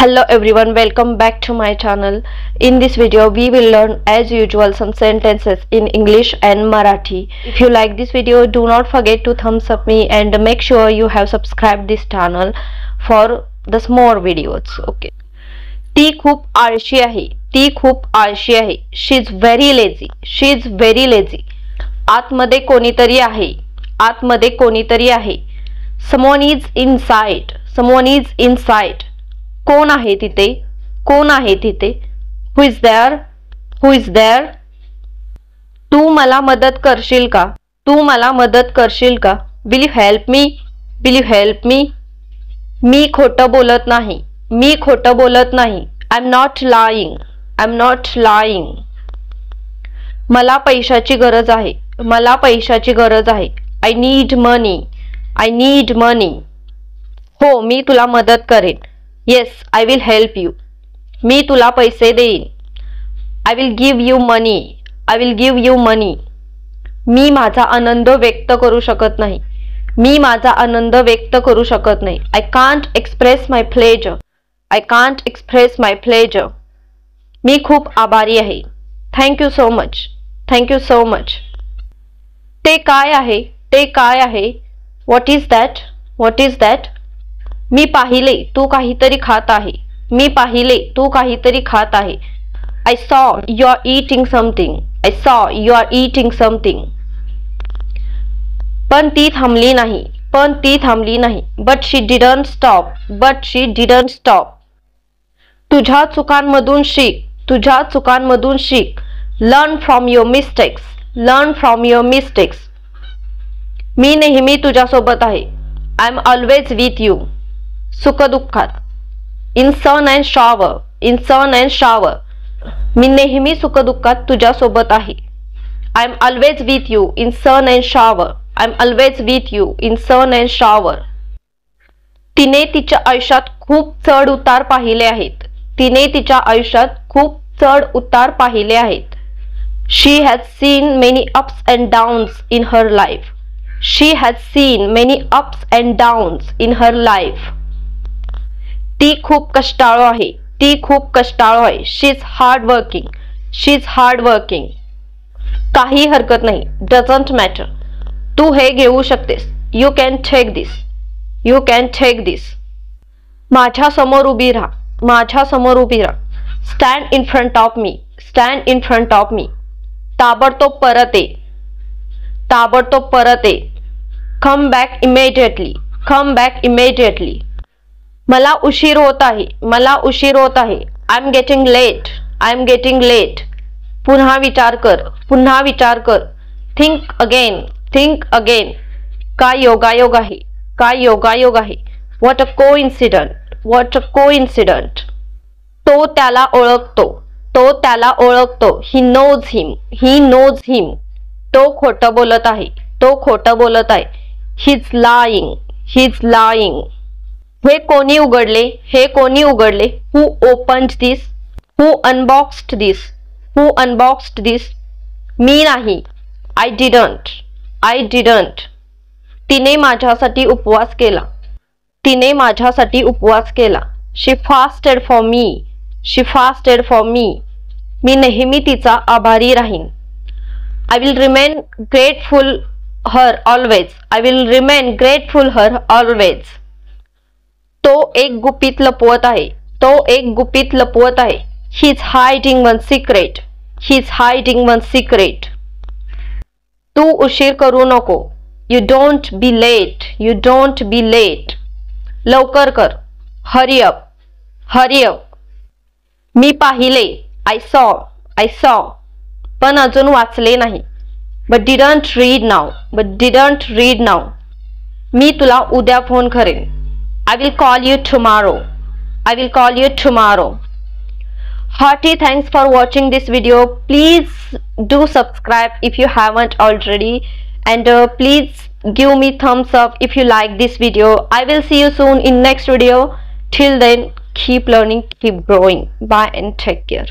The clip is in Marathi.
Hello everyone, welcome back to my channel. In this video we will learn as usual some sentences in English and Marathi. If you like this video, do not forget to thumbs up me and make sure you have subscribed this channel for the more videos. Okay. ती खूप आळशी आहे. ती खूप आळशी आहे. She is very lazy. She is very lazy. आतमध्ये कोणीतरी आहे. आतमध्ये कोणीतरी आहे. Someone is inside. Someone is inside. कोण आहे तिथे? कोण आहे तिथे? Who is there? Who is there? तू मला मदत करशील का? तू मला मदत करशील का? Will you help me? Will you help me? मी खोटं बोलत नाही. मी खोटं बोलत नाही. I'm not lying. I'm not lying. मला पैशाची गरज आहे. मला पैशाची गरज आहे. I need money. I need money. हो, मी तुला मदत करेन. Yes, I will help you. मी तुला पैसे देईन. I will give you money. I will give you money. मी माझा आनंद व्यक्त करू शकत नाही. मी माझा आनंद व्यक्त करू शकत नाही. I can't express my pleasure. I can't express my pleasure. मी खूप आभारी आहे. Thank you so much. Thank you so much. ते काय आहे? ते काय आहे? What is that? What is that? मी पाहिले तू काहीतरी खात आहे. मी पाहिले तू काहीतरी खात आहे. I saw you are eating something. I saw you are eating something. पण ती थांबली नाही. पण ती थांबली नाही. But she didn't stop. But she didn't stop. तुझ्या चुकांमधून शिक. तुझ्या चुकांमधून शिक. Learn from your mistakes. Learn from your mistakes. मी नेहमी तुझ्यासोबत आहे. I am always with you. सुखदुःखात. In sun and shower. In sun and shower. मी नेहमी सुखदुःखात तुझ्यासोबत आहे. I am always with you in sun and shower. I am always with you in sun and shower. तिने तिच्या आयुष्यात खूप चढ उतार पाहिले आहेत. तिने तिच्या आयुष्यात खूप चढ उतार पाहिले आहेत. She has seen many ups and downs in her life. She has seen many ups and downs in her life. ती खूप कष्टाळू आहे. ती खूप कष्टाळू आहे. She is hard working. She is hard working. काही हरकत नाही. Doesn't matter. तू हे घेऊ शकतेस. You can take this. You can take this. माझ्या समोर उभी राहा. माझ्या समोर उभी राहा. Stand in front of me. Stand in front of me. ताबडतोब परत ये. ताबडतोब परत ये. Come back immediately. Come back immediately. मला उशीर होत आहे. मला उशीर होत आहे. I am getting late. I am getting late. पुन्हा विचार कर. पुन्हा विचार कर. Think again. Think again. काय योगायोग आहे. काय योगायोग आहे. What a coincident. What a coincident. तो त्याला ओळखतो. तो त्याला ओळखतो. He knows him. He knows him. तो खोटं बोलत आहे. तो खोटं बोलत आहे. He is lying. He is lying. हे कोणी उघडले. हे कोणी उघडले. हु opened this. Who अनबॉक्स्ड this. Who अनबॉक्स्ड this. मी नाही. I didn't. I didn't. तिने माझ्यासाठी उपवास केला. तिने माझ्यासाठी उपवास केला. She fasted for me. She fasted for me. मी नेहमी तिचा आभारी राहीन. I will remain grateful her always. I will remain grateful her always. तो एक गुपित लपवत आहे. तो एक गुपित लपवत आहे. He is hiding one secret. He is hiding one secret. तू उशीर करू नको. You don't be late. You don't be late. लवकर कर. Hurry up. Hurry up. मी पाहिले. I saw. I saw. पण अजून वाचले नाही. But didn't read now. But didn't read now. मी तुला उद्या फोन करेन. I will call you tomorrow. I will call you tomorrow. Hearty thanks for watching this video. Please do subscribe if you haven't already, and please give me thumbs up if you like this video. I will see you soon in next video. Till then, keep learning, keep growing. Bye and take care.